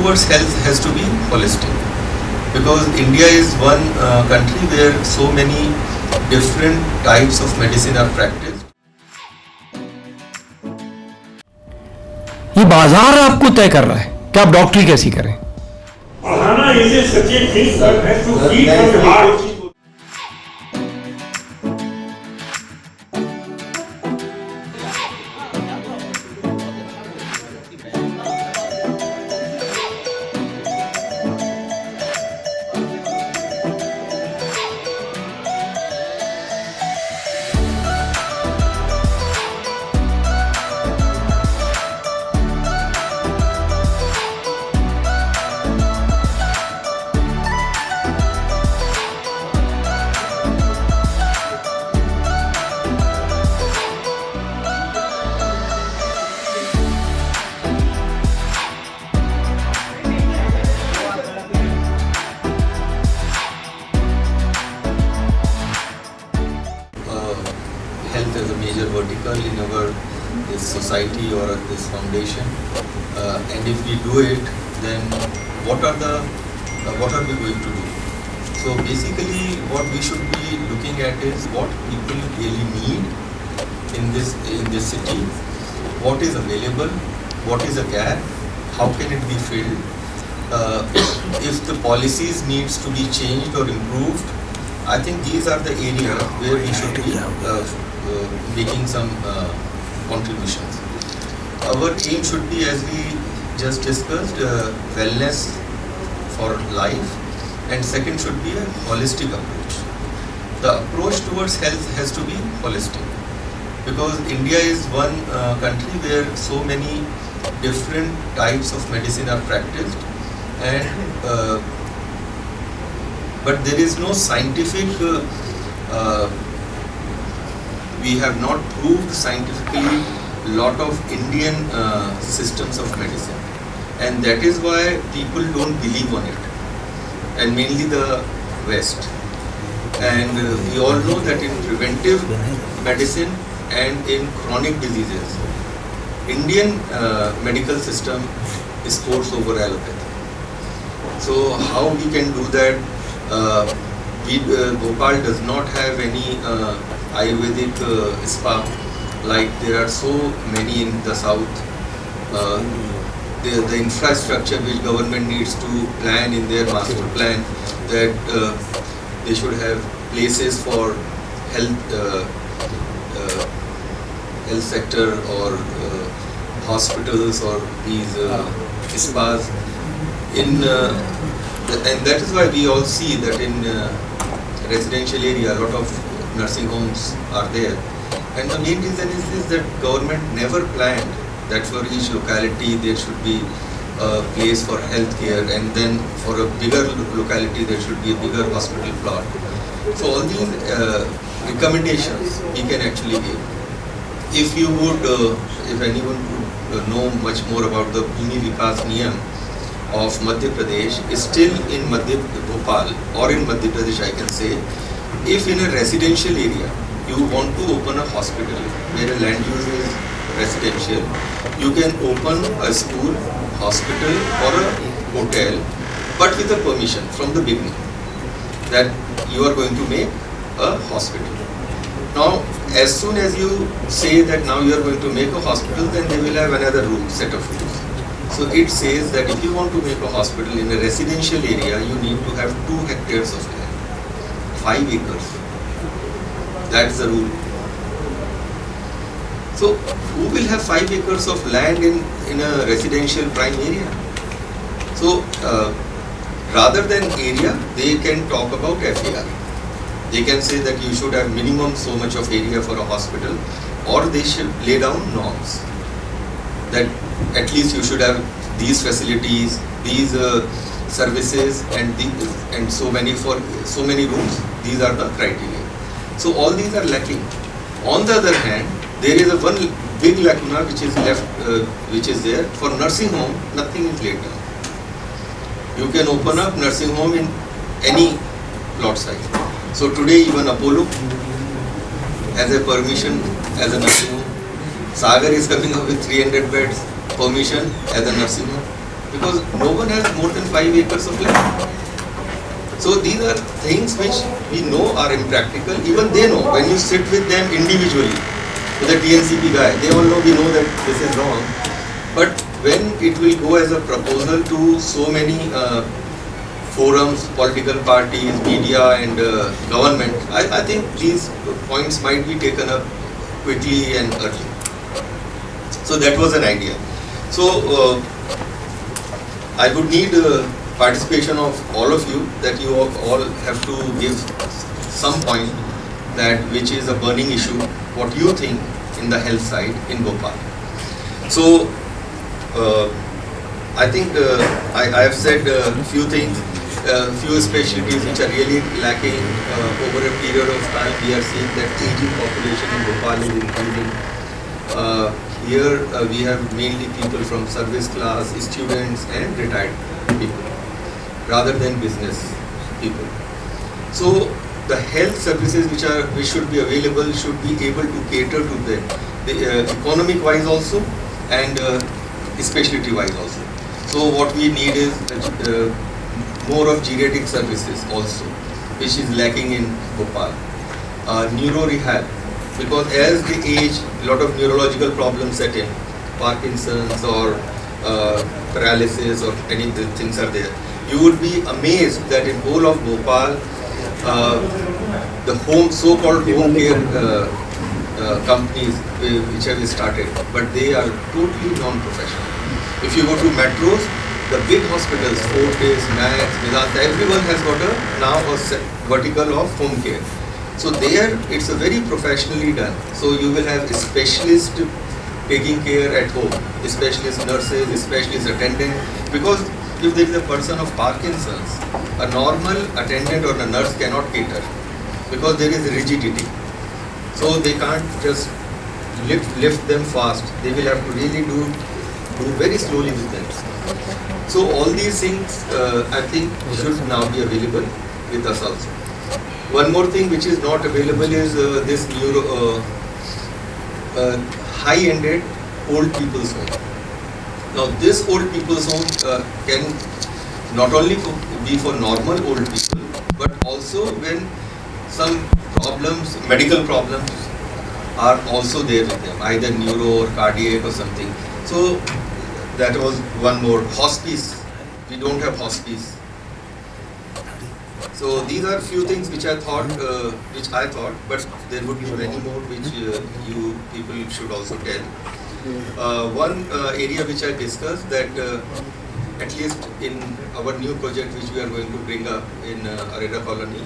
towards health has to be holistic, because India is one country where so many different types of medicine are practiced. ये बाजार आपको तय कर रहा है कि आप डॉक्टरी कैसी करें। पढ़ाना इसे सच्चे ठीक है to keep from heart. Health as a major vertical in our this society or this foundation, and if we do it, then what are we going to do? So basically, what we should be looking at is what people really need in this city, what is available, what is a gap, how can it be filled, if the policies needs to be changed or improved. I think these are the areas where we should be making some contributions. Our aim should be, as we just discussed, wellness for life, and second should be a holistic approach. The approach towards health has to be holistic, because India is one country where so many different types of medicine are practiced, and but there is no scientific, we have not proved scientifically lot of Indian systems of medicine, and that is why people don't believe on it, and mainly the West. And we all know that in preventive medicine and in chronic diseases, Indian medical system scores over allopathy. So how we can do that? Bhopal does not have any Ayurvedic spa, like there are so many in the south. The infrastructure which government needs to plan in their master plan, that they should have places for health sector or hospitals or these spas and that is why we all see that in residential area a lot of nursing homes are there, and the main reason is that government never planned that for each locality there should be a place for healthcare, and then for a bigger locality there should be a bigger hospital plot. So all these recommendations we can actually give. If you would, if anyone would know much more about the Bhumi Vikas Niyam of Madhya Pradesh, still in Bhopal or in Madhya Pradesh, I can say, if in a residential area you want to open a hospital where a land use is residential, you can open a school, hospital or a hotel, but with a permission from the beginning that you are going to make a hospital. Now, as soon as you say that now you are going to make a hospital, then they will have another rule, set of rules. So it says that if you want to make a hospital in a residential area, you need to have 2 hectares of land, 5 acres. That's the rule. So who will have 5 acres of land in a residential prime area? So rather than area, they can talk about FAR. They can say that you should have minimum so much of area for a hospital, or they should lay down norms that at least you should have these facilities, these services, and so many rooms. These are the criteria. So all these are lacking. On the other hand, there is a one big lacuna which is left, which is there for nursing home. Nothing is laid down. You can open up nursing home in any plot size. So today even Apollo has a permission as a nursing home. Sagar is coming up with 300 beds permission as a nursing home. because no one has more than 5 acres of land. So these are things which we know are impractical. Even they know. When you sit with them individually, with a TNCP guy, they all know, we know that this is wrong. But when it will go as a proposal to so many forums, political parties, media and government, I think these points might be taken up quickly and early. So that was an idea. So I would need participation of all of you, that you all have to give some point that which is a burning issue, what you think in the health side in Bhopal. So I think I have said a few things, few specialties which are really lacking over a period of time. We are seeing that aging population in Bhopal is increasing. Here we have mainly people from service class, students and retired people rather than business people. So the health services which should be available should be able to cater to them, economic wise also and specialty wise also. So what we need is more of geriatric services also, which is lacking in Bhopal. Neuro rehab, because as they age, a lot of neurological problems set in, Parkinson's or paralysis or any things are there. You would be amazed that in whole of Bhopal, the so-called home care companies which have started, but they are totally non-professional. If you go to metros, the big hospitals, Fortis, Max, Vedanta, everyone has got now a vertical of home care. So there, it's a very professionally done. So you will have a specialist taking care at home, specialist nurses, specialist attendant. Because if there is a person of Parkinson's, a normal attendant or a nurse cannot cater because there is rigidity. So they can't just lift them fast. They will have to really do very slowly with them. So all these things I think should now be available with us also. One more thing which is not available is this high-ended old people's home. Now this old people's home can not only be for normal old people, but also when some problems, medical problems are also there with them, either neuro or cardiac or something. So that was one more. Hospice, we don't have hospice. So these are few things which I thought, but there would be many more which you people should also tell. One area which I discussed, that at least in our new project which we are going to bring up in Areda Colony,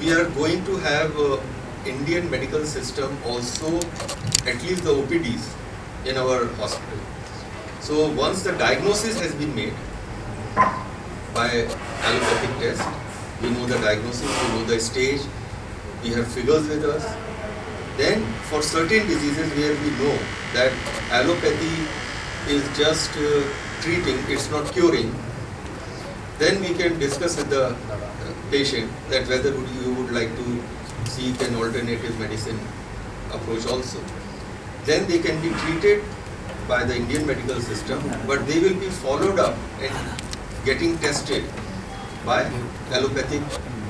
we are going to have Indian medical system also, at least the OPDs in our hospital. So once the diagnosis has been made by allopathic test, we know the diagnosis, we know the stage, we have figures with us. Then for certain diseases where we know that allopathy is just treating, it's not curing, then we can discuss with the patient that whether you would like to seek an alternative medicine approach also. Then they can be treated by the Indian medical system, but they will be followed up and getting tested by allopathic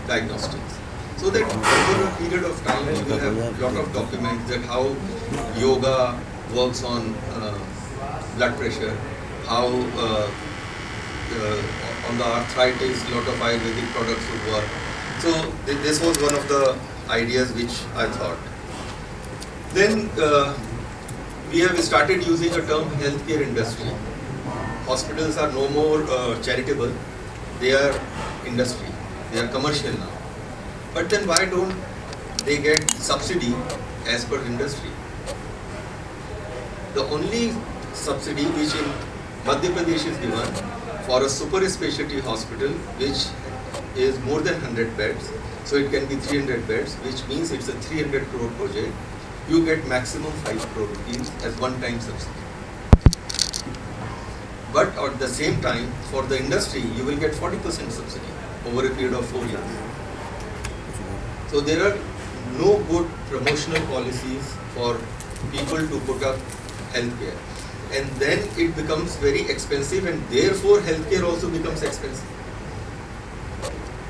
diagnostics. So that over a period of time we will have a lot of documents that how yoga works on blood pressure, how on the arthritis a lot of Ayurvedic products would work. So this was one of the ideas which I thought. Then we have started using a term healthcare industry. Hospitals are no more charitable, they are industry, they are commercial now. But then why don't they get subsidy as per industry? The only subsidy which in Madhya Pradesh is given for a super specialty hospital which is more than 100 beds, so it can be 300 beds, which means it's a 300 crore project. You get maximum 5 crore rupees as one-time subsidy. But at the same time, for the industry, you will get 40% subsidy over a period of 4 years. So there are no good promotional policies for people to put up healthcare. and then it becomes very expensive, and therefore healthcare also becomes expensive.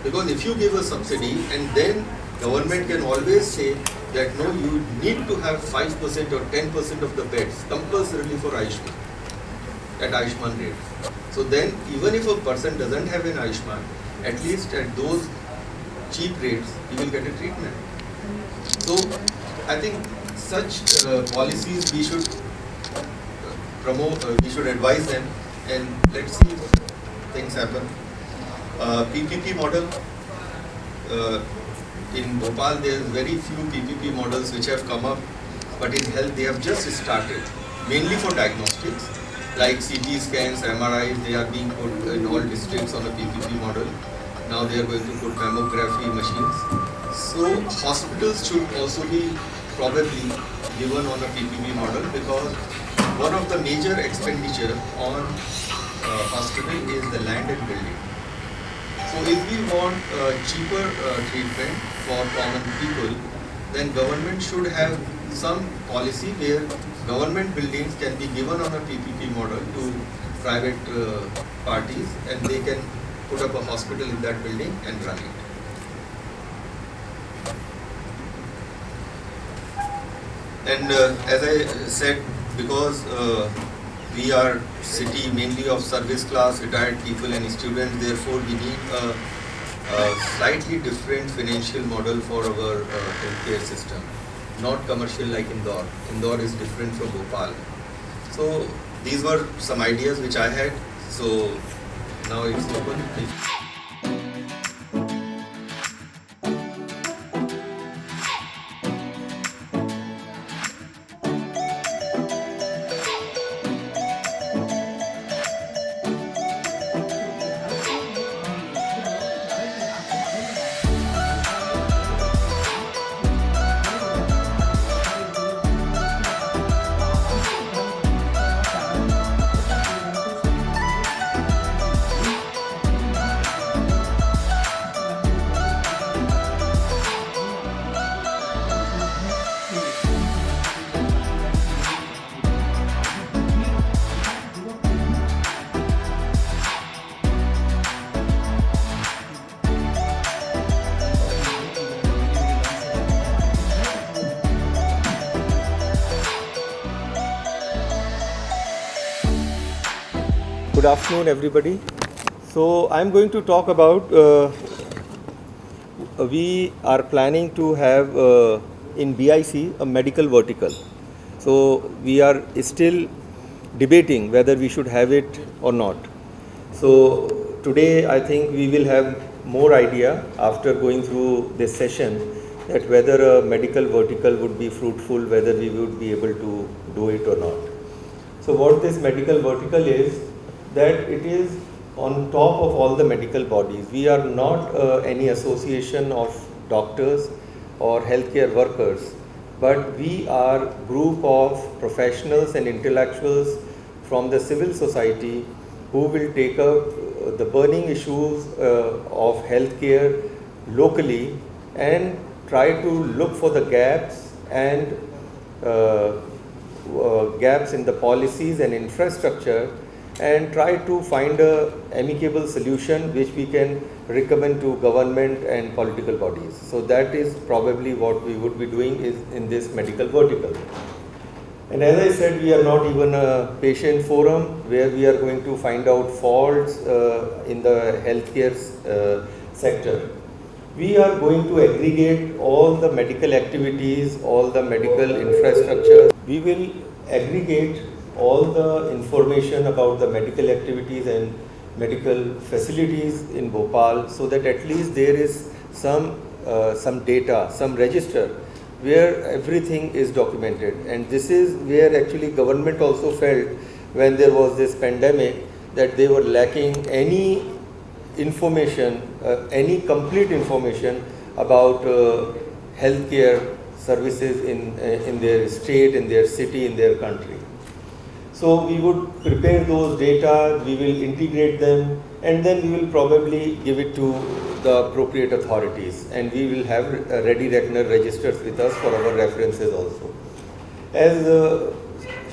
Because if you give a subsidy and then government can always say that no, you need to have 5% or 10% of the beds compulsorily for Ayushman, at Ayushman rate. So then even if a person doesn't have an Ayushman, at least at those cheap rates, he will get a treatment. So I think such policies we should promote, we should advise them, and let's see things happen. PPP model, in Bhopal there is very few PPP models which have come up, but in health they have just started, mainly for diagnostics, like CT scans, MRIs, they are being put in all districts on a PPP model. Now they are going to put mammography machines. So hospitals should also be probably given on a PPP model, because one of the major expenditure on hospital is the land and building. So if we want cheaper treatment for common people, then government should have some policy where government buildings can be given on a PPP model to private parties, and they can put up a hospital in that building and run it. And as I said, because we are city mainly of service class, retired people and students, therefore we need a slightly different financial model for our healthcare system. Not commercial like Indore. Indore is different from Bhopal. So these were some ideas which I had. So now it's open. Good afternoon, everybody. So I'm going to talk about we are planning to have in BIC a medical vertical. So we are still debating whether we should have it or not. So today I think we will have more idea after going through this session that whether a medical vertical would be fruitful, whether we would be able to do it or not. So what this medical vertical is, that it is on top of all the medical bodies. We are not any association of doctors or healthcare workers, but we are group of professionals and intellectuals from the civil society who will take up the burning issues of healthcare locally and try to look for the gaps and gaps in the policies and infrastructure, and try to find a amicable solution which we can recommend to government and political bodies. So that is probably what we would be doing is in this medical vertical. And as I said, we are not even a patient forum where we are going to find out faults in the healthcare sector. We are going to aggregate all the medical activities, all the medical infrastructure. We will aggregate all the information about the medical activities and medical facilities in Bhopal, so that at least there is some data, some register where everything is documented. And this is where actually government also felt when there was this pandemic that they were lacking any information, any complete information about healthcare services in their state, in their city, in their country. So we would prepare those data, we will integrate them, and then we will probably give it to the appropriate authorities, and we will have ready reckoner registers with us for our references also. As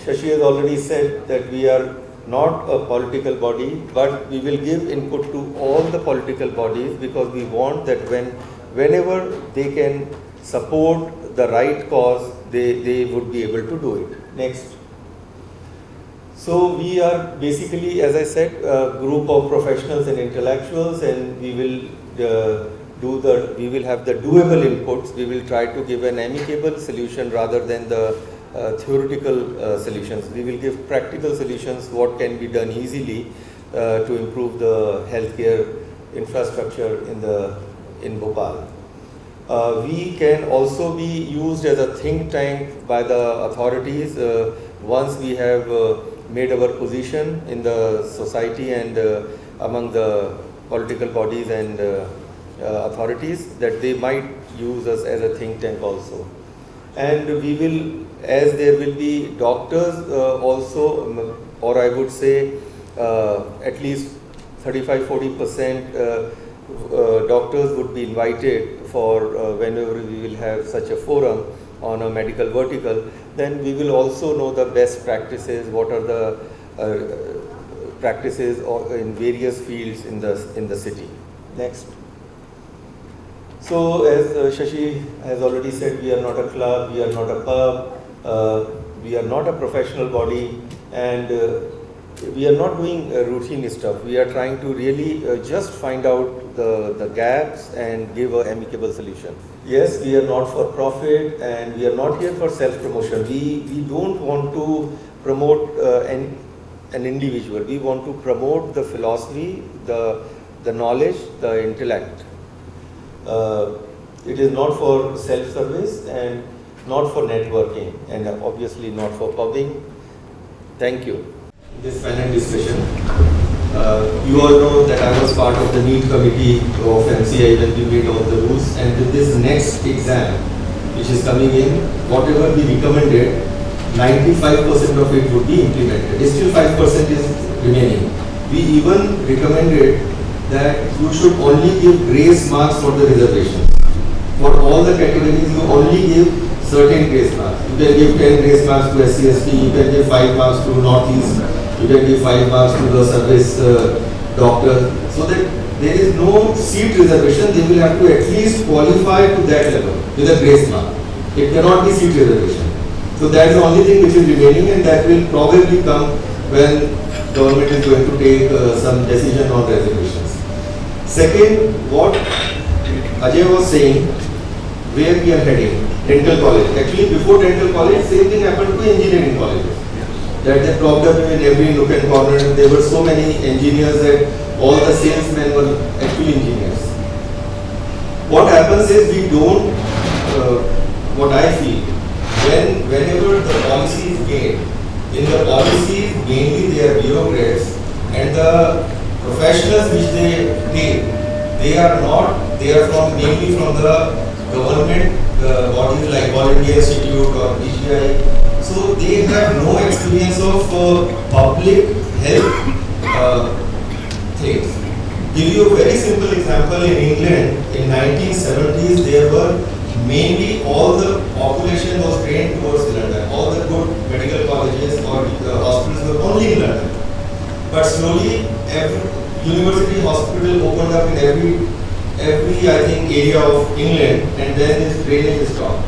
Shashi has already said that we are not a political body, but we will give input to all the political bodies because we want that whenever they can support the right cause, they would be able to do it. Next. So we are basically, as I said, a group of professionals and intellectuals, and we will we will have the doable inputs. We will try to give an amicable solution rather than the theoretical solutions. We will give practical solutions, what can be done easily to improve the healthcare infrastructure in Bhopal. We can also be used as a think tank by the authorities once we have made our position in the society and among the political bodies and authorities, that they might use us as a think tank also. And we will, as there will be doctors also, or I would say at least 35-40% doctors would be invited for whenever we will have such a forum on a medical vertical, then we will also know the best practices, what are the practices in various fields in the city. Next. So as Shashi has already said, we are not a club, we are not a pub, we are not a professional body, and we are not doing routine stuff. We are trying to really just find out the gaps and give an amicable solution. Yes, we are not for profit and we are not here for self-promotion. We don't want to promote an individual. We want to promote the philosophy, the knowledge, the intellect. It is not for self-service and not for networking, and obviously not for pubbing. Thank you. This panel discussion. You all know that I was part of the NEET committee of MCI when we made all the rules, and with this next exam which is coming in, whatever we recommended, 95% of it would be implemented. Still 5% is remaining. We even recommended that you should only give grace marks for the reservations. For all the categories, you only give certain grace marks. You can give 10 grace marks to SC/ST, you can give 5 marks to Northeast, you can give 5 marks to the service doctor, so that there is no seat reservation. They will have to at least qualify to that level with a grace mark. It cannot be seat reservation. So that is the only thing which is remaining, and that will probably come when government is going to take some decision on reservations. Second, what Ajay was saying, where we are heading, dental college. Actually, before dental college, same thing happened to engineering colleges. That the problem in every nook and corner, there were so many engineers that all the salesmen were actually engineers. What happens is we don't, what I feel, whenever the policy is made, in the policy mainly they are bureaucrats, and the professionals which they take, they are mainly from the government bodies like All India Institute or PGI. So they have no experience of public health things. Give you a very simple example. In England, in 1970s, there were mainly all the population was trained towards London. All the good medical colleges or hospitals were only in London. But slowly, every university hospital opened up in every I think area of England, and then this drainage stopped.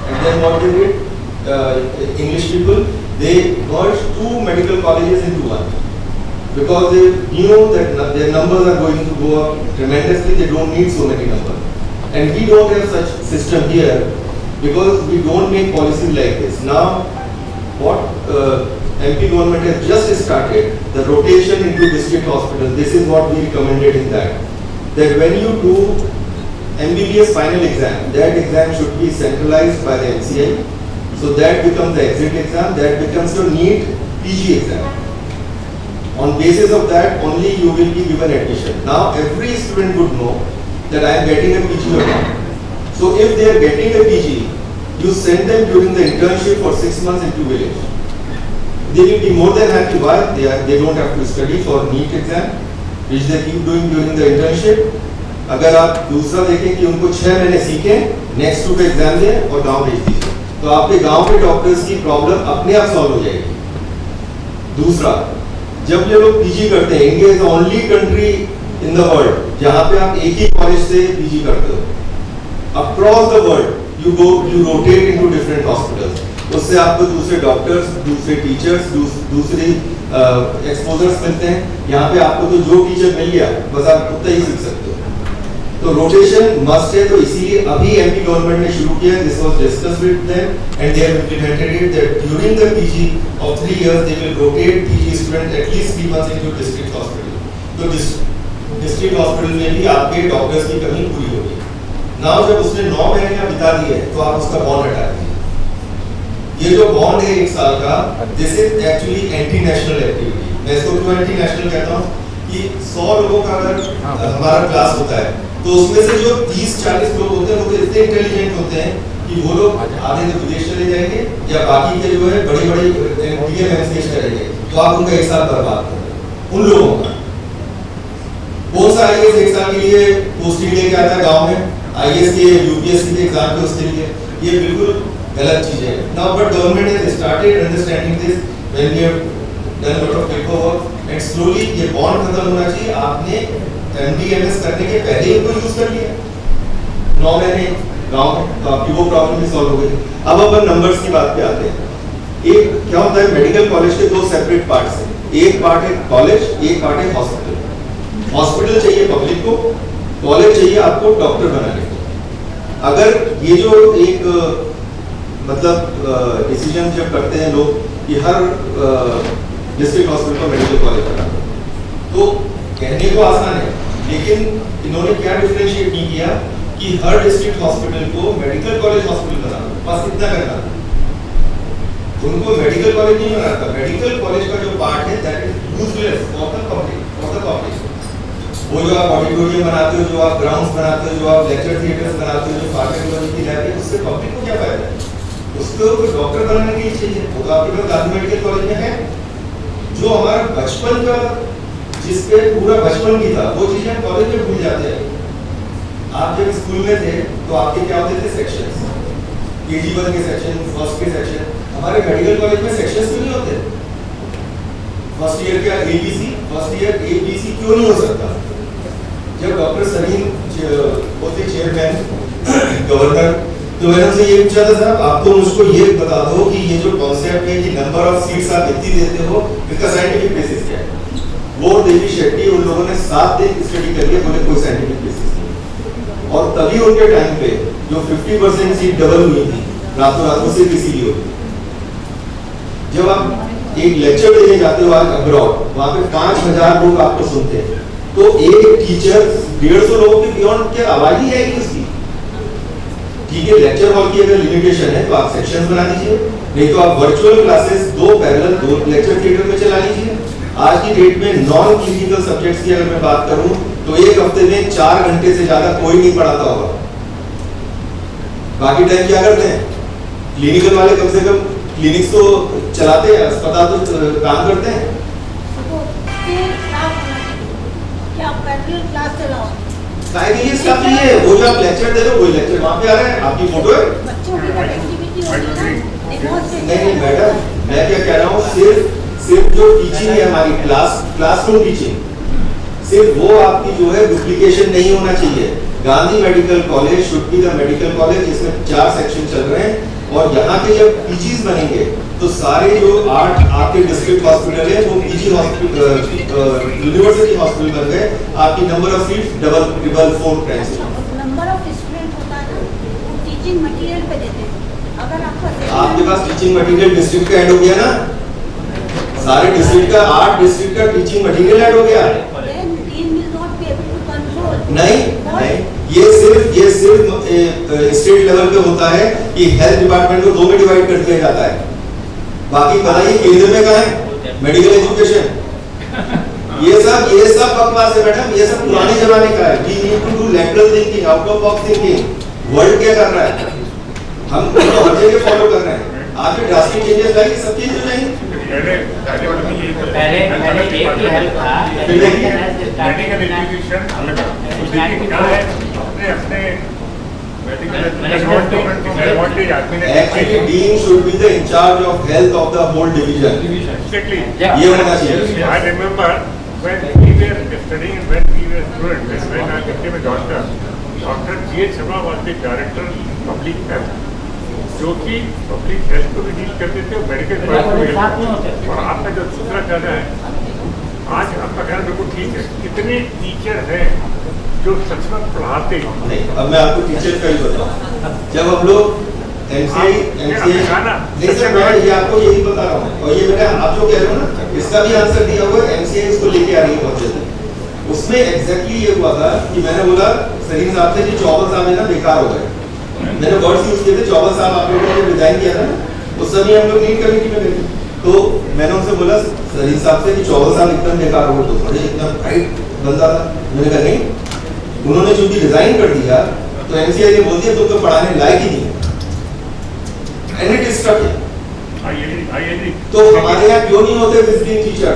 And then what they did? English people, they merged 2 medical colleges into one, because they knew that their numbers are going to go up tremendously. They don't need so many numbers, and we don't have such system here because we don't make policies like this. Now, what MP government has just started, the rotation into district hospitals. This is what we recommended in that when you do MBBS final exam, that exam should be centralized by the MCI. So that becomes the exit exam, that becomes your NEET PG exam. On basis of that, only you will be given admission. Now every student would know that I am getting a PG or not. So if they are getting a PG, you send them during the internship for 6 months into village. They will be more than happy. Why? They don't have to study for NEET exam, which they keep doing during the internship. अगर आप दूसरा देखें कि उनको 6 महीने सीखें, next to का exam दें और गांव भेज दीजिए, तो आपके गांव के डॉक्टर्स की प्रॉब्लम अपने आप सॉल्व हो जाएगी. दूसरा, जब ये लोग पीजी करते हैं, India is the only country in the world जहां पे आप एक ही कॉलेज से पीजी करते हो। Across the world you rotate into different hospitals, उससे आपको दूसरे डॉक्टर्स, दूसरे टीचर्स, दूसरे एक्सपोजर्स मिलते हैं। यहाँ पे आपको तो जो टीचर मिल गया बस आप उतना ही सीख सकते हो। तो रोटेशन मस्ट है, तो इसीलिए अभी एमपी गवर्नमेंट ने शुरू किया, this was discussed with them and they have implemented it that during the PG of 3 years they will rotate PG student at least 3 months into district hospital. तो डिस्ट्रिक्ट हॉस्पिटल में भी आपके डॉक्टर्स की कमी पूरी होगी। नाउ जब उसने 9 महीने का बिता दिए तो आप उसका बॉन्ड हटा दीजिए। ये जो बॉन्ड है 1 साल का, this is actually anti national activity. मैं इसको क्यों एंटी नेशनल कहता हूँ कि 100 लोगों का अगर हमारा क्लास होता है तो उसमें से जो 30-40 लोग होते हैं वो तो इतने इंटेलिजेंट होते हैं कि वो लोग आधे तो विदेश चले जाएंगे या बाकी के जो है बड़ी-बड़ी डीएमएमसीएच करेंगे। तो आप उनका 1 साल बर्बाद कर रहे हैं उन लोगों का। कौन सा आईएएस 1 साल के लिए पोस्टिंग लेके आता है गाँव में, आईएएस के यूपीएससी के एग्जाम के उसके लिए? ये बिल्कुल गलत चीज है। Now but government has started understanding this when we have done lot of paper work and slowly ये बॉन्ड खत्म होना चाहिए। आपने एमडीएमएस करने के पहले ही उनको यूज कर लिया 9 महीने गांव में, तो आपकी वो प्रॉब्लम भी सॉल्व हो गई। अब अपन नंबर्स की बात पे आते हैं। एक क्या होता है, मेडिकल कॉलेज के 2 सेपरेट पार्ट्स हैं। एक पार्ट है कॉलेज, एक पार्ट है हॉस्पिटल। हॉस्पिटल चाहिए पब्लिक को, कॉलेज चाहिए आपको डॉक्टर बनाने को। अगर ये जो एक मतलब डिसीजन जब करते हैं लोग कि हर डिस्ट्रिक्ट हॉस्पिटल को मेडिकल कॉलेज बनाना, तो कहने को आसान है, लेकिन इन्होंने क्या डिफरेंशिएट नहीं किया कि हर डिस्ट्रिक्ट हॉस्पिटल को मेडिकल कॉलेज हॉस्पिटल बनाना, बस इतना करना। उनको मेडिकल कॉलेज नहीं बनाता। मेडिकल कॉलेज का जो पार्ट है that is useless for the public. वो जो आप ऑडिटोरियम बनाते हो, जो आप ग्राउंड्स बनाते हो, जो आप लेक्चर थिएटर्स बनाते हो, जो फार्माकोलॉजी की लैब है, उससे पब्लिक को क्या फायदा है? उसको डॉक्टर बनाने के लिए चाहिए, वो तो आपके पास गांधी मेडिकल कॉलेज में है। जो हमारा बचपन का, जिसपे पूरा बचपन की था, वो चीजें कॉलेज में भूल जाते हैं। आप जब स्कूल में थे तो आपके क्या होते थे? सेक्शंस, केजी 1 के सेक्शन, फर्स्ट के सेक्शन। हमारे मेडिकल कॉलेज में सेक्शंस क्यों नहीं होते? फर्स्ट ईयर का एबीसी, फर्स्ट ईयर एबीसी क्यों नहीं हो सकता? जब डॉक्टर सलीम होते चेयरमैन गवर्नर, तो मैंने उनसे ये पूछा था, साहब आप तो मुझको ये बता दो कि ये जो कॉन्सेप्ट है कि नंबर ऑफ सीट्स आप इतनी देते हो, इसका साइंटिफिक बेसिस क्या है? वो देवी शेट्टी उन लोगों ने 7 दिन स्टडी करके बोले कोई साइंटिफिक बेसिस नहीं। और तभी उनके टाइम पे जो 50% सीट डबल हुई थी रातों रात, सिर्फ इसीलिए हुई। जब आप एक लेक्चर देने जाते हो आज अब्रॉड, वहाँ पे 5000 लोग आपको सुनते हैं, तो एक टीचर 150 लोगों के बियॉन्ड क्या आवाज ही आएगी उसकी? ठीक है, लेक्चर हॉल की अगर लिमिटेशन है तो आप सेक्शंस बना दीजिए, नहीं तो आप virtual classes 2 parallel 2 lecture theatre में चला लीजिए। आज की डेट में नॉन क्लिनिकल सब्जेक्ट्स की अगर मैं बात करूं तो एक हफ्ते में 4 घंटे से ज्यादा कोई नहीं पढ़ाता होगा। बाकी टाइम क्या करते हैं? क्लिनिकल वाले कम से कम क्लिनिक्स तो चलाते हैं, अस्पताल तो काम करते हैं। वो जो आप लेक्चर दे रहे हो वही लेक्चर वहाँ पे आ रहे हैं, आपकी फोटो है। नहीं मैडम, मैं क्या कह रहा हूँ, सिर्फ जो टीचिंग है हमारी क्लासरूम टीचिंग, सिर्फ वो आपकी जो है डुप्लीकेशन नहीं होना चाहिए। Gandhi medical college should be the medical college, जिसमें 4 सेक्शन चल रहे हैं, और यहाँ के जब पीजीज बनेंगे तो सारे जो 8 आपके डिस्ट्रिक्ट हॉस्पिटल है वो पीजी हॉस्पिटल यूनिवर्सिटी हॉस्पिटल बन गए। आपकी number of seat double, triple, 4 times. Number of student होता है ना, वो टीचिंग मटेरियल पे देते हैं। अगर आपके पास टीचिंग मटेरियल डिस्ट्रिक्ट का ऐड हो गया ना, सारे डिस्ट्रिक्ट का 8 डिस्ट्रिक्ट का टीचिंग मटेरियल ऐड हो गया। नहीं, ये सिर्फ स्टेट लेवल पे होता है कि हेल्थ डिपार्टमेंट को 2 में डिवाइड कर दिया जाता है। बाकी बताइए केंद्र में कहाँ है मेडिकल एजुकेशन? ये सब बकवास है मैडम, ये सब पुराने जमाने का है। We need to do lateral thinking, out of box thinking. World क्या कर रहा है, हम तो हर जगह फॉलो कर रहे हैं। आप ये ड्रास्टिक चेंजेस लाइए, सब चीज हो जाएंगे। पहले एक ही हेल्प था, मेडिकल एजुकेशन अपने Actually, dean should be the in charge of health of the whole division. Exactly. ये होना चाहिए. I remember when we were studying, when we were students, when I became a doctor, Dr. G.H. Sharma was the director public health, जो कि public health को भी deal करते थे और मेडिकल डिपार्टमेंट। और आपका जो दूसरा कहना है, आज आपका कहना बिल्कुल ठीक है, कितने टीचर हैं जो सच में पढ़ाते हैं। नहीं, अब मैं आपको टीचर का ही बताऊं। जब हम लोग MCI नहीं सर, मैं ये आपको यही बता रहा हूँ, और ये मैंने आप जो कह रहे हो ना, इसका भी आंसर दिया हुआ है। MCI इसको लेके आ रही है बहुत जल्दी। उसमें एग्जैक्टली ये हुआ था कि मैंने बोला सलीम साहब से कि 14 साल में ना बेकार हो गए। मैंने वर्ड्स यूज किए थे, 14 साल आप लोगों ने डिजाइन किया था ना, उस समय हम लोग नीट कमेटी में गए। तो मैंने उनसे बोला सलीम साहब से कि 14 साल एकदम बेकार हो गए, तो बड़े एकदम राइट बंदा था। मैंने कहा नहीं, उन्होंने चूंकि डिजाइन कर दिया तो MCI ने बोल दिया तुम तो पढ़ाने लायक ही नहीं। And it is stuck. तो हमारे यहाँ क्यों नहीं होते विजिटिंग टीचर?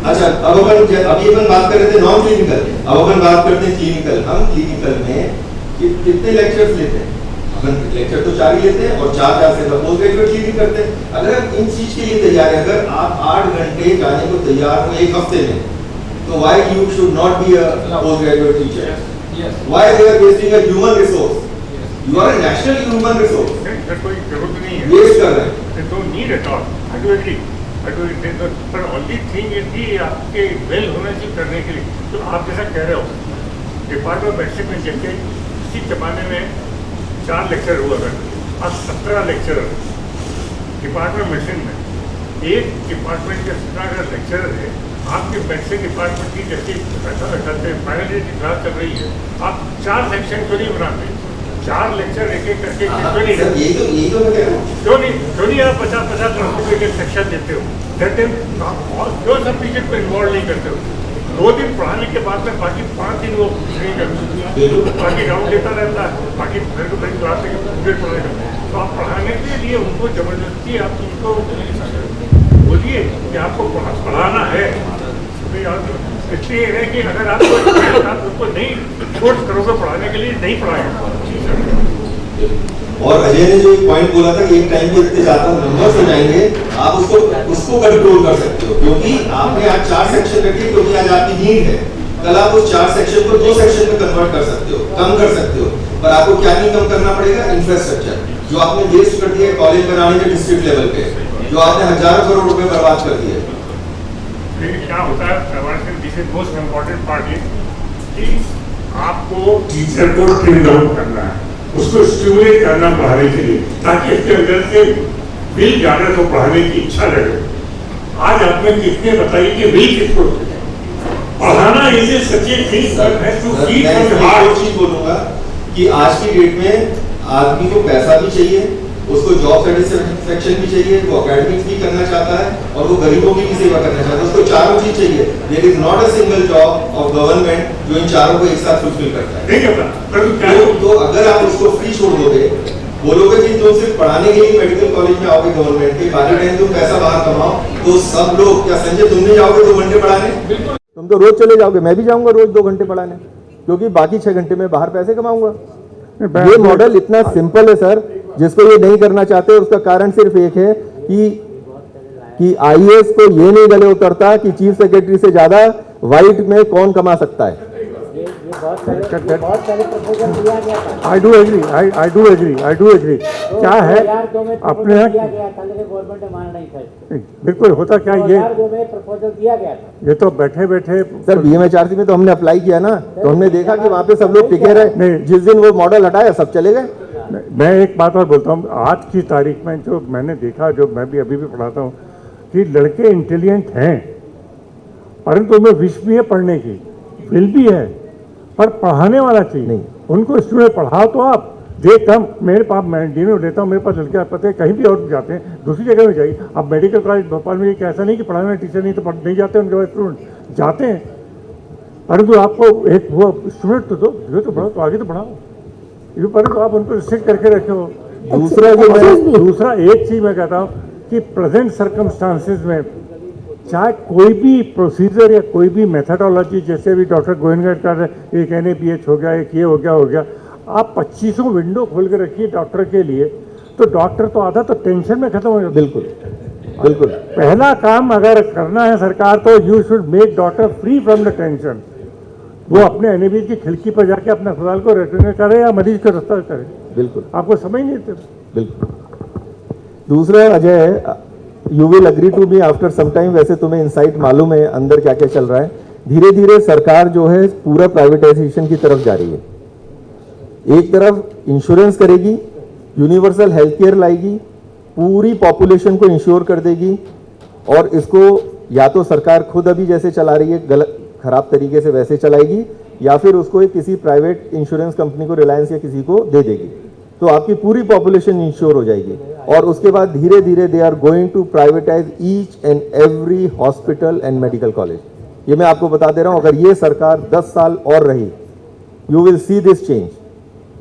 अच्छा, अब अभी अपन बात कर रहे थे नॉन क्लिनिकल, अब अपन बात करते हैं क्लिनिकल। हम क्लिनिकल में कितने लेक्चर्स लेते हैं? अपन लेक्चर तो 4 ही लेते हैं और 4 से पोस्ट ग्रेजुएट क्लिनिक करते हैं। अगर हम इन चीज के लिए तैयार हैं, अगर आप 8 घंटे जाने को तैयार हो एक हफ्ते में, तो why you should not be a postgraduate teacher? Why they are wasting a human resource? You are a national human resource. कोई जरूरत नहीं है। वेस्ट कर रहे हैं। They don't need at all. I do agree. पर only thing is कि आपके वेल होना चाहिए करने के लिए। तो आप जैसा कह रहे हो, डिपार्टमेंट ऑफ मेडिसिन में जैसे इसी जमाने में 4 लेक्चर हुआ करते, अब 17 लेक्चर डिपार्टमेंट मेडिसिन में। एक डिपार्टमेंट के 17 लेक्चर है। आपके मेडिसिन डिपार्टमेंट की जैसे फाइनल ईयर की क्लास चल रही है, आप 4 सेक्शन क्यों नहीं बनाते? 4 लेक्चर एक एक करके क्यों नहीं? यही तो मैं कह रहा हूँ। क्यों नहीं आप 50-50 लड़कों को एक सेक्शन देते हो? क्यों सब टीचर को इन्वॉल्व नहीं करते हो? 2 दिन पढ़ाने के बाद में बाकी 5 दिन वो कुछ नहीं करते, बाकी राउंड लेता रहता है, बाकी फिर तो फिर क्लास पीरियड पढ़ाएगा। तो आप पढ़ाने के लिए उनको जबरदस्ती आप उनको बोलिए कि आपको पढ़ाना है। इसलिए है कि अगर आप उनको नहीं फोर्स करोगे पढ़ाने के लिए, नहीं पढ़ाएगा। और अजय ने जो एक पॉइंट बोला था कि एक टाइम पे इतने ज्यादा नंबर्स हो जाएंगे, आप उसको कंट्रोल कर सकते हो, क्योंकि आपने आज 4 सेक्शन रखे, क्योंकि आज आपकी नीड है। कल आप उस 4 सेक्शन को 2 सेक्शन में कन्वर्ट कर सकते हो, कम कर सकते हो। पर आपको क्या नहीं कम करना पड़ेगा? इंफ्रास्ट्रक्चर जो आपने वेस्ट कर दिया कॉलेज बनाने के डिस्ट्रिक्ट लेवल पे, जो आपने हजारों करोड़ रुपए बर्बाद कर दिए। क्या होता है, this is most important part is कि आपको टीचर को ट्रेन डाउन करना है, उसको स्टिमुलेट करना पढ़ाने के लिए, ताकि इसके अंदर से विल जाने तो पढ़ाने की इच्छा लगे। आज आपने किसने बताई कि विल किसको पढ़ाना? इसे सच्ची चीज बोलूंगा कि आज की डेट में आदमी को पैसा भी चाहिए, उसको जॉब सेटिस्फेक्शन भी चाहिए, वो एकेडमिक्स भी करना चाहता है और वो गरीबों की भी सेवा करना चाहता है। उसको चारों चीज चाहिए। There is not a single job of government जो इन चारों को एक साथ फुलफिल करता है। तो अगर आप उसको फ्री छोड़ दोगे, बोलोगे कि तुम सिर्फ पढ़ाने के लिए मेडिकल कॉलेज में आओगे गवर्नमेंट के, बाकी टाइम तुम पैसा बाहर कमाओ, तो सब लोग क्या संजय तुम नहीं जाओगे 2 घंटे पढ़ाने? तुम तो रोज चले जाओगे, मैं भी जाऊंगा रोज 2 घंटे पढ़ाने, क्योंकि बाकी 6 घंटे में बाहर पैसे कमाऊंगा। ये मॉडल इतना सिंपल है सर, जिसको ये नहीं करना चाहते उसका कारण सिर्फ एक है कि IAS को ये नहीं गले उतरता कि चीफ सेक्रेटरी से ज्यादा व्हाइट में कौन कमा सकता है। I do agree. क्या है अपने यहाँ गवर्नमेंट ने माना नहीं था, बिल्कुल होता क्या ये प्रपोजल दिया गया था। ये तो बैठे बैठे सर BMHRC में तो हमने अप्लाई किया ना, तो हमने देखा कि वहाँ पे सब लोग टिके रहे। नहीं, जिस दिन वो मॉडल हटाया सब चले गए। मैं एक बात और बोलता हूँ, आज की तारीख में जो मैंने देखा, जो मैं भी अभी भी पढ़ाता हूँ, कि लड़के इंटेलिजेंट हैं, परंतु उनमें विश भी है पढ़ने की, विल भी है, पर पढ़ाने वाला चाहिए नहीं। उनको स्टूडेंट पढ़ाओ तो आप कम मेरे पास, मैं डिनो देता हूँ, मेरे पास लड़के पता है कहीं भी और जाते हैं, दूसरी जगह में जाइए। अब मेडिकल कॉलेज भोपाल में एक ऐसा नहीं कि पढ़ाने वाले टीचर नहीं, तो नहीं जाते, उनके पास स्टूडेंट जाते हैं, परंतु आपको एक वो स्टूडेंट तो दो, जो तो पढ़ाओ, तो आगे तो पढ़ाओ, ये परंतु आप उनको रिस्ट्रिक्ट करके रखे हो। दूसरा एक चीज़ मैं कहता हूँ कि प्रेजेंट सर्कमस्टांसिस में चाहे कोई भी प्रोसीजर या कोई भी मेथडोलॉजी, जैसे भी डॉक्टर गोविंदगढ़ का एक NABH हो गया, एक ये हो गया, आप 2500 विंडो खोल के रखिए डॉक्टर के लिए, तो डॉक्टर तो आधा तो टेंशन में खत्म हो जाता है। बिल्कुल बिल्कुल। पहला काम अगर करना है सरकार तो you should make doctor free from the tension. वो अपने एनएबी की खिड़की पर जाके अपने अस्पताल को रेफर करे या मरीज को रास्ता करे। बिल्कुल आपको समझ नहीं देते। बिल्कुल। दूसरा Ajay, you will agree to me after some time, वैसे तुम्हें इनसाइट मालूम है अंदर क्या क्या चल रहा है। धीरे धीरे सरकार जो है पूरा प्राइवेटाइजेशन की तरफ जा रही है। एक तरफ इंश्योरेंस करेगी, यूनिवर्सल हेल्थ केयर लाएगी, पूरी पॉपुलेशन को इंश्योर कर देगी, और इसको या तो सरकार खुद अभी जैसे चला रही है गलत खराब तरीके से वैसे चलाएगी, या फिर उसको एक किसी प्राइवेट इंश्योरेंस कंपनी को, रिलायंस या किसी को दे देगी, तो आपकी पूरी पॉपुलेशन इंश्योर हो जाएगी। और उसके बाद धीरे धीरे they are going to privatise each and every hospital and medical college. ये मैं आपको बता दे रहा हूं, अगर ये सरकार 10 साल और रही, you will see this change,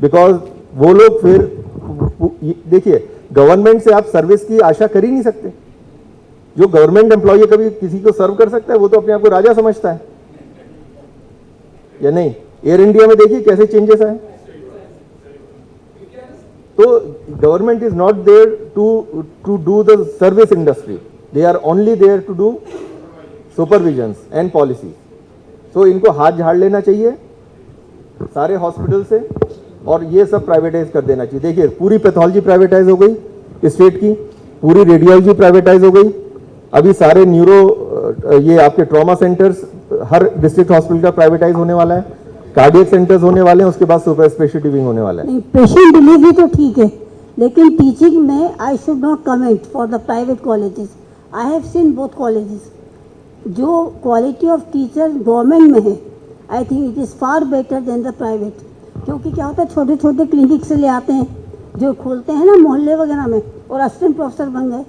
because वो लोग फिर देखिए, गवर्नमेंट से आप सर्विस की आशा कर ही नहीं सकते। जो गवर्नमेंट एम्प्लॉय कभी किसी को सर्व कर सकता है, वो तो अपने आप को राजा समझता है, या नहीं? एयर इंडिया में देखिए कैसे चेंजेस आए। तो government is not there to do the service industry, they are only there to do supervision and policy. So इनको हाथ झाड़ लेना चाहिए सारे हॉस्पिटल से, और ये सब प्राइवेटाइज कर देना चाहिए। देखिए, पूरी पैथोलॉजी प्राइवेटाइज हो गई स्टेट की, पूरी रेडियोलॉजी प्राइवेटाइज हो गई, अभी सारे न्यूरो ये आपके ट्रॉमा सेंटर्स हर डिस्ट्रिक्ट हॉस्पिटल का प्राइवेटाइज होने वाला है, कार्डियक सेंटर्स होने वाले हैं, उसके बाद सुपर स्पेशलिटी विंग होने वाला है। पेशेंट डिलीवरी तो ठीक है, लेकिन टीचिंग में I should not comment for the private colleges. I have seen both colleges. जो क्वालिटी ऑफ टीचर गवर्नमेंट में है, I think it is far better than the private. क्योंकि क्या होता है, छोटे छोटे क्लिनिक से ले आते हैं, जो खोलते हैं ना मोहल्ले वगैरह में, और असिस्टेंट प्रोफेसर बन गए।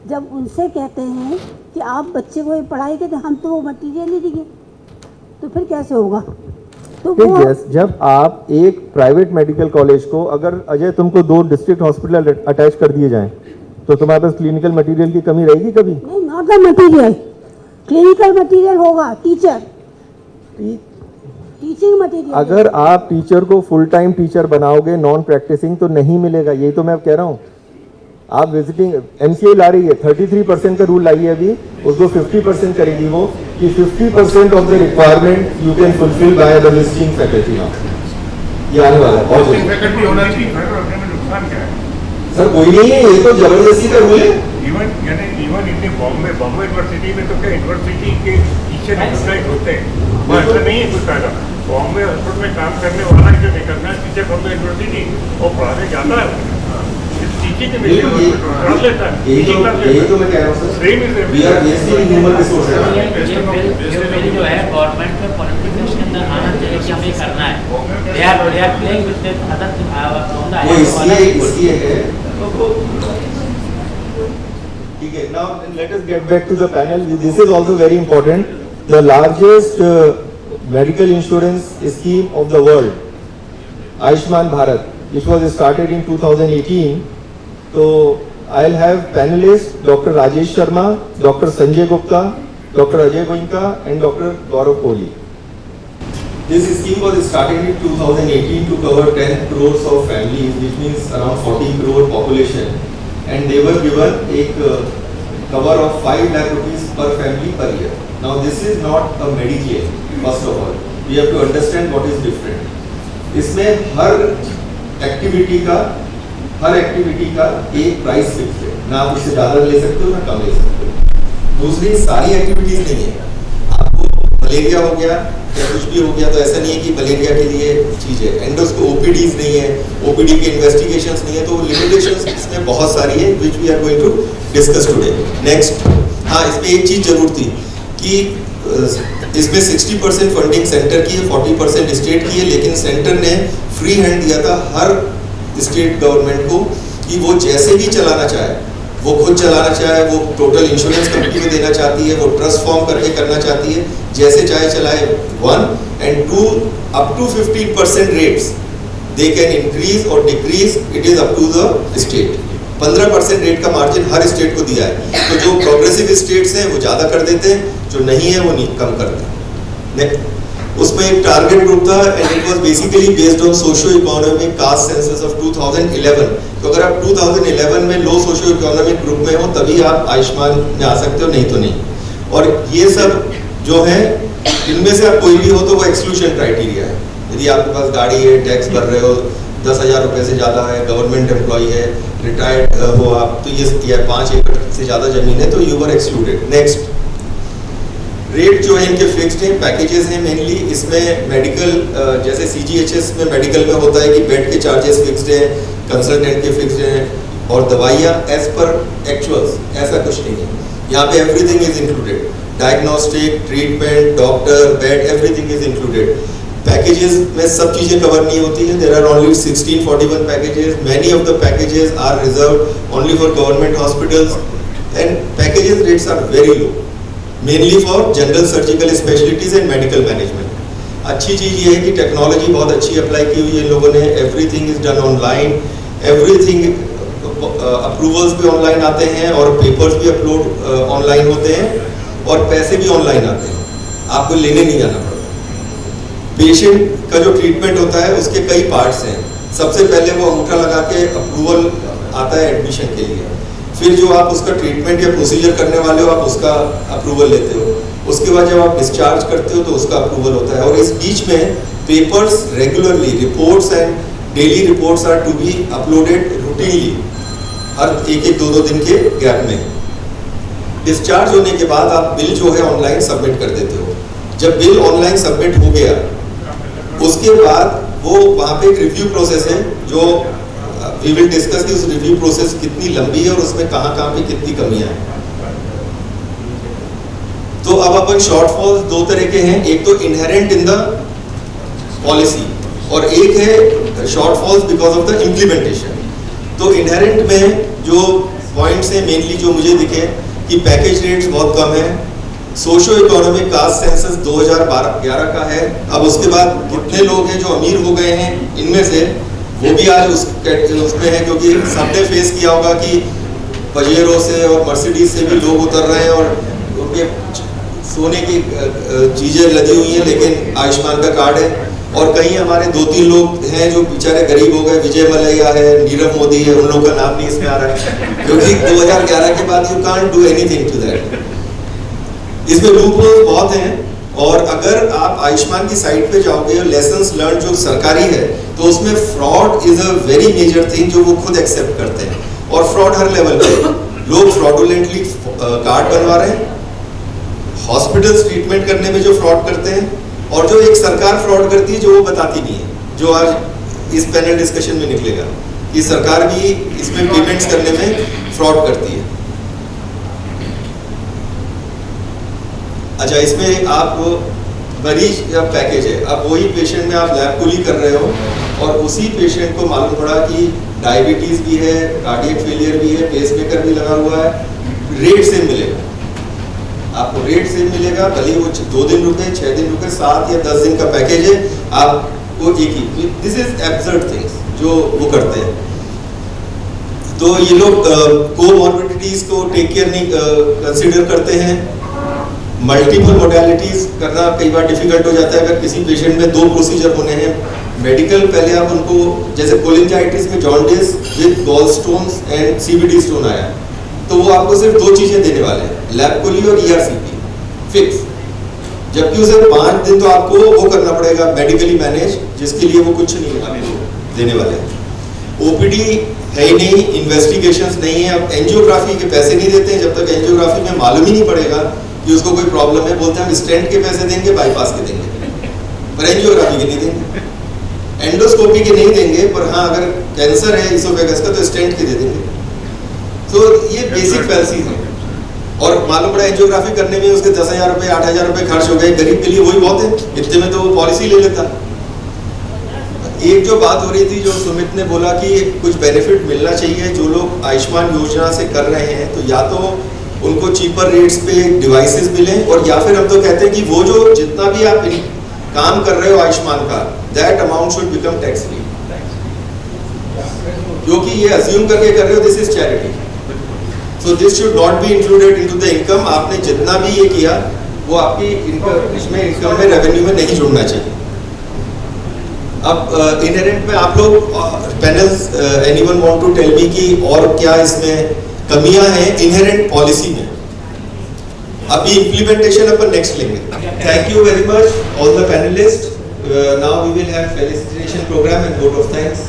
जब उनसे कहते हैं कि आप बच्चे को ये पढ़ाई के, तो हम तो वो मटीरियल ही देंगे, तो फिर कैसे होगा? तो वो यस, जब आप एक प्राइवेट मेडिकल कॉलेज को, अगर अजय तुमको 2 डिस्ट्रिक्ट हॉस्पिटल अटैच कर दिए जाएं, तो तुम्हारे पास क्लिनिकल मटेरियल की कमी रहेगी कभी? नहीं, not the material, clinical material होगा, टीचर टीचिंग मटेरियल। अगर आप टीचर को फुल टाइम टीचर बनाओगे नॉन प्रैक्टिसिंग, तो नहीं मिलेगा। यही तो मैं अब कह रहा हूँ। आप विजिटिंग एमसीआई ला रही है, 33% का रूल लाई है अभी, उसको 50% करेगी वो, कि 50% of the requirement you can fulfil by the visiting faculty. Now ये आने वाला है बहुत जल्दी। फैकल्टी होना चाहिए, नुकसान क्या है? सर कोई नहीं है, ये तो जबरदस्ती का रूल है। इवन इन बॉम्बे यूनिवर्सिटी में तो क्या यूनिवर्सिटी के टीचर एम्प्लॉयड होते हैं, वहाँ ऐसा नहीं है कुछ फायदा। बॉम्बे हॉस्पिटल में काम करने वाला जो निकलना टीचर फ्रॉम द यूनिवर्सिटी और पढ़ाने जाता है, टीचिंग में पढ़ लेता है। यही तो मैं कह रहा हूँ sir, we are wasting human resources. जो है गवर्नमेंट में पॉलिटिक्स के अंदर आना चाहिए कि हमें करना है। They are playing with the other वो इसलिए है। ठीक है, now let us get back to the panel. This is also very important. The largest medical insurance scheme of the world, Ayushman Bharat, which was started in 2018. So I'll have panelists Dr. Rajesh Sharma, Dr. Sanjay Gupta, Dr. Ajay Goenka, and Dr. Gaurav Kohli. This scheme was started in 2018 to cover 10 crores of families, which means around 40 crore population, and they were given a cover of 5 lakh rupees per family per year. Now this is not a Medicare. First of all, we have to understand what is different. इसमें हर activity का एक price fix है, ना आप उससे ज़्यादा ले सकते हो ना कम ले सकते हो। दूसरी सारी एक्टिविटीज नहीं है। आपको मलेरिया हो गया या कुछ भी हो गया तो ऐसा नहीं है कि मलेरिया के लिए चीज़ है। एंडोस्कोप ओपीडीज नहीं है, ओपीडी के इन्वेस्टिगेशंस नहीं है, तो लिमिटेशंस इसमें बहुत सारी है which we are going to discuss today. Next, हाँ, इसमें एक चीज़ जरूर थी कि इसमें 60% फंडिंग सेंटर की है, 40% स्टेट की है, लेकिन सेंटर ने फ्री हैंड दिया था हर स्टेट गवर्नमेंट को कि वो जैसे भी चलाना चाहे, वो खुद चलाना चाहे, वो टोटल इंश्योरेंस कंपनी में देना चाहती है, वो ट्रस्ट फॉर्म करके करना चाहती है, जैसे चाहे चलाए। 1 and 2 up to 15% rates they can increase और decrease, it is up to the state. 15% rate का मार्जिन हर स्टेट को दिया है। तो जो प्रोग्रेसिव स्टेट्स हैं वो ज़्यादा कर देते हैं, जो नहीं है वो नहीं कम करते हैं। उसमें एक टारगेट ग्रुप था and it was basically based on socio economic caste census of 2011। तो अगर आप 2011 में लो सोशियो इकोनॉमिक ग्रुप में हो तभी आप आयुष्मान में आ सकते हो, नहीं तो नहीं। और ये सब जो है इनमें से आप कोई भी हो तो वो एक्सक्लूजन क्राइटेरिया है। यदि आपके पास गाड़ी है, टैक्स भर रहे हो, 10,000 रुपए से ज़्यादा है, गवर्नमेंट एम्प्लॉय है, रिटायर्ड हो आप, तो ये 5 एकड़ से ज़्यादा जमीन है तो you are excluded. Next, rate जो है इनके फिक्स्ड हैं, पैकेजेस हैं मेनली। इसमें मेडिकल जैसे CGHS में मेडिकल में होता है कि बेड के चार्जेस फिक्स्ड हैं, कंसल्टेंट के फिक्स्ड हैं, और दवाइयाँ एज पर एक्चुअल्स, ऐसा कुछ नहीं है। यहाँ पे everything is included, diagnostic, treatment, doctor, bed, everything is included. Packages में सब चीज़ें कवर नहीं होती हैं। There are only 1641 packages. Many of the packages are reserved only for government hospitals and packages rates are very low, mainly for general surgical specialities and medical management. अच्छी चीज़ ये है कि टेक्नोलॉजी बहुत अच्छी अप्लाई की हुई है इन लोगों ने। Everything is done online, everything, approvals भी ऑनलाइन आते हैं और पेपर्स भी अपलोड ऑनलाइन होते हैं और पैसे भी ऑनलाइन आते हैं, आपको लेने नहीं जाना पड़ता। पेशेंट का जो ट्रीटमेंट होता है उसके कई पार्ट्स हैं। सबसे पहले वो अंगूठा लगा के अप्रूवल आता है एडमिशन के लिए, फिर जो आप उसका ट्रीटमेंट या प्रोसीजर करने वाले हो आप उसका अप्रूवल लेते हो, उसके बाद जब आप डिस्चार्ज करते हो तो उसका अप्रूवल होता है। और इस बीच में papers regularly, reports and daily reports are to be uploaded routinely, हर 1-2 दिन के गैप में। डिस्चार्ज होने के बाद आप बिल जो है ऑनलाइन सबमिट कर देते हो। जब बिल ऑनलाइन सबमिट हो गया उसके बाद वो वहाँ पे एक रिव्यू प्रोसेस है जो वी विल डिस्कस कि उस रिव्यू प्रोसेस कितनी लंबी है और उसमें कहाँ पे कितनी कमियां हैं। तो अब अपन शॉर्टफॉल 2 तरह के हैं, एक तो इनहेरेंट इन द पॉलिसी और एक है shortfalls because of the implementation. तो इनहेरेंट में जो पॉइंट्स हैं मेनली जो मुझे दिखे कि पैकेज रेट्स बहुत कम है, सोशो इकोनॉमिक कास्ट सेंसस 2011 का है। अब उसके बाद कितने लोग हैं जो अमीर हो गए हैं इनमें से, वो भी आज उसमें है, क्योंकि सबने फेस किया होगा कि पजेरो से और मर्सिडीज से भी लोग उतर रहे हैं और उनके सोने की चीज़ें लदी हुई हैं लेकिन आयुष्मान का कार्ड है। और कहीं हमारे 2-3 लोग हैं जो बेचारे गरीब हो गए, विजय मल्ल्या है, नीरव मोदी है, उन लोगों का नाम नहीं इसमें आ रहा है क्योंकि 2011 के बाद you can't do anything to that. इसमें लूपहोल्स बहुत हैं और अगर आप आयुष्मान की साइट पे जाओगे और लेसन्स लर्न जो सरकारी है तो उसमें fraud is a very major thing जो वो खुद एक्सेप्ट करते हैं। और फ्रॉड हर लेवल पे, लोग फ्रॉडुलेंटली कार्ड बनवा रहे हैं, हॉस्पिटल्स ट्रीटमेंट करने में जो फ्रॉड करते हैं, और जो एक सरकार फ्रॉड करती है जो वो बताती नहीं है, जो आज इस पैनल डिस्कशन में निकलेगा कि सरकार भी इसमें पेमेंट्स करने में फ्रॉड करती है। अच्छा, इसमें आप मरीज या पैकेज है, अब वही पेशेंट में आप लैब कुली कर रहे हो और उसी पेशेंट को मालूम पड़ा कि डायबिटीज भी है, कार्डियक फेलियर भी है, पेसमेकर भी लगा हुआ है, रेट सेम मिलेगा आपको, रेट सेम मिलेगा, भले वो 2 दिन रुके, 6 दिन रुके, 7 या 10 दिन का पैकेज है, आपको एक ही। दिस इज एब्सर्ड थिंग्स जो वो करते हैं। तो ये लोग कोमॉर्बिडिटीज को टेक केयर नहीं कंसिडर करते हैं। मल्टीपल मोडालिटीज करना कई बार डिफिकल्ट हो जाता है अगर किसी पेशेंट में 2 प्रोसीजर होने हैं। मेडिकल पहले आप उनको, जैसे कोलिंजाइटिस में jaundice with gallstones and CVD stone आया तो वो आपको सिर्फ 2 चीजें देने वाले हैं, लैबकोली और ERCP फिक्स, जबकि उसे 5 दिन तो आपको वो करना पड़ेगा मेडिकली मैनेज, जिसके लिए वो कुछ नहीं देने वाले हैं। OPD है ही नहीं, इन्वेस्टिगेशंस नहीं है। अब एंजियोग्राफी के पैसे नहीं देते हैं जब तक एंजियोग्राफी में मालूम ही नहीं पड़ेगा कि उसको कोई प्रॉब्लम है। बोलते हैं हम स्टेंट के पैसे देंगे, बाईपास के देंगे, पर एंजियोग्राफी के नहीं देंगे, एंडोस्कोपी के नहीं देंगे, पर हाँ अगर कैंसर है इसोफेगस का तो स्टेंट के दे देंगे। तो ये बेसिक फैल्सीज है। और मालूम पड़ा एंजियोग्राफी करने में उसके 10,000 रुपये 8,000 रुपये खर्च हो गए, गरीब के लिए वही बहुत है, इतने में तो वो पॉलिसी ले लेता। एक जो बात हो रही थी, जो सुमित ने बोला कि कुछ बेनिफिट मिलना चाहिए जो लोग आयुष्मान योजना से कर रहे हैं, तो या तो उनको चीपर रेट्स पे डिवाइसेस मिलें, और या फिर हम तो कहते हैं कि वो जो जितना भी आप काम कर रहे हो आयुष्मान का, that amount should become tax free, क्योंकि ये अज्यूम करके कर रहे हो this is charity, so this should not be included into the income. आपने जितना भी ये किया वो आपकी इनकम इसमें इनकम में रेवेन्यू में नहीं जुड़ना चाहिए। अब इनहेरेंट में आप लोग panels anyone want to tell me कि और क्या इसमें कमियां हैं इनहेरेंट पॉलिसी में? अभी इम्प्लीमेंटेशन अपन नेक्स्ट लेंगे। Thank you very much all the panelist. Now we will have felicitation programme and vote of thanks.